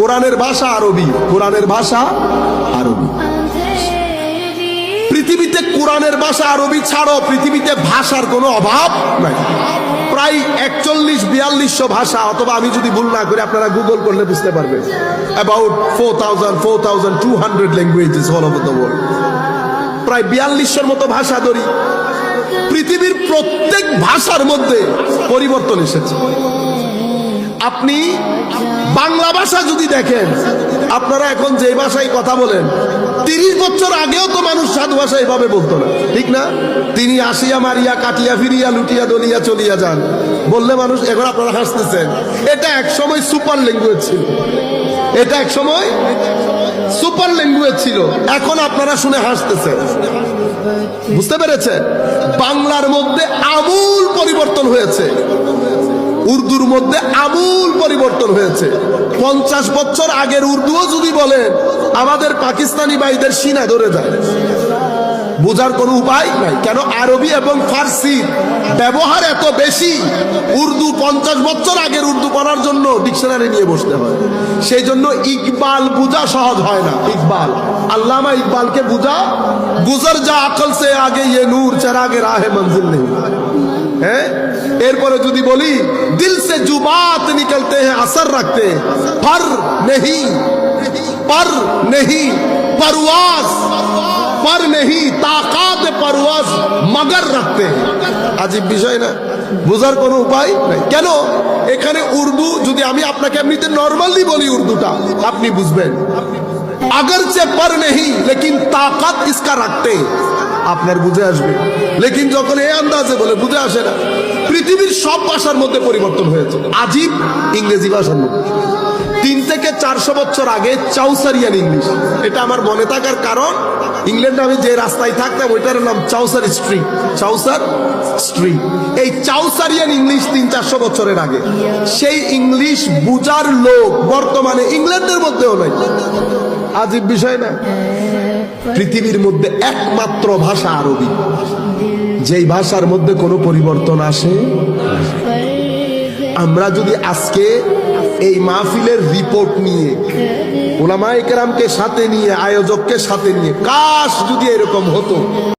কোরআনের ভাষা আরবি, কোরআনের ভাষা আরবি। পৃথিবীতে কোরআনের ভাষা আরবি ছাড়াও পৃথিবীতে ভাষার কোনো অভাব নাই। প্রায় 41-4200 ভাষা, অথবা আমি যদি ভুল না করি আপনারা গুগল করলে বুঝতে পারবেন, about 4200 languages all over the world. প্রায় 4200-র মতো ভাষা ধরি। পৃথিবীর প্রত্যেক ভাষার মধ্যে পরিবর্তন এসেছে। আপনি বাংলা ভাষা যদি দেখেন, আপনারা এখন যে ভাষায় কথা বলেন, 30 বছর আগেও তো মানুষ সাধু ভাষা এভাবে বলতো না, ঠিক না? তিনি আসিয়া মারিয়া কাটিয়া ফিরিয়া লুটিয়া দলিয়া চলিয়া যান বললে মানুষ, এখন আপনারা হাসতেছেন। এটা এক সময় সুপার ল্যাঙ্গুয়েজ ছিল, এটা এক সময় সুপার ল্যাঙ্গুয়েজ ছিল, এখন আপনারা শুনে হাসতেছেন। বুঝতে পেরেছেন? বাংলার মধ্যে আমূল পরিবর্তন হয়েছে, উর্দুর মধ্যে আমূল পরিবর্তন হয়েছে। 50 বছর আগের উর্দুও যদি বলেন, আমাদের পাকিস্তানি ভাইদের সিনা ধরে যায়, বোঝার কোনো উপায় নাই। কেন? আরবি এবং ফার্সি ব্যবহার এত বেশি। উর্দু 50 বছর আগের উর্দু পড়ার জন্য ডিকশনারি নিয়ে বসতে হয়। সেই জন্য ইকবাল বুঝা সহজ হয় না। ইকবাল, আল্লামা ইকবালকে বুঝা, গুজর যা আকল সে আগে ইয়ে নূর চেরাগে রাহে মঞ্জিল নেই। হ্যাঁ, এরপরে যদি বলি, দিল সে জুবাত নিকলতে হ্যাঁ আসর রাখতে, पर नहीं परवाज, पर नहीं ताकात परवाज मगर রাখতে। আজীব বিষয় না? বোঝার কোনো উপায় নাই। কেন? এখানে উর্দু যদি আমি আপনাকে এমনিতে নর্মালি বলি, উর্দুটা আপনি বুঝবেন। আগরচে पर नहीं लेकिन ताकत इसका रखते, আপনার বুঝে আসবে। লেকিন যখন এই আন্দাজে বলে, বুঝে আসে না। পৃথিবীর সব ভাষার মধ্যে পরিবর্তন হয়েছে। আজীব ইংরেজি ভাষার মধ্যে 3 থেকে 400 বছর আগে চাউসারিয়ান ইংলিশ, এটা আমার মনে থাকার কারণ, ইংল্যান্ডে আমি যে রাস্তায় থাকতাম ওইটার নাম চাউসার স্ট্রিট, চাউসার স্ট্রিট। এই চাউসারিয়ান ইংলিশ 300-400 বছরের আগে, সেই ইংলিশ বুঝার লোক বর্তমানে ইংল্যান্ডের মধ্যেও নাই। আজীব বিষয় না? পৃথিবীর মধ্যে একমাত্র ভাষা আরবি, যেই ভাষার মধ্যে কোনো পরিবর্তন আসে। আমরা যদি আজকে এই মাহফিলের রিপোর্ট নিয়ে, উলামায়ে কেরামকে সাথে নিয়ে, আয়োজককে সাথে নিয়ে, কাশ যদি এরকম হতো।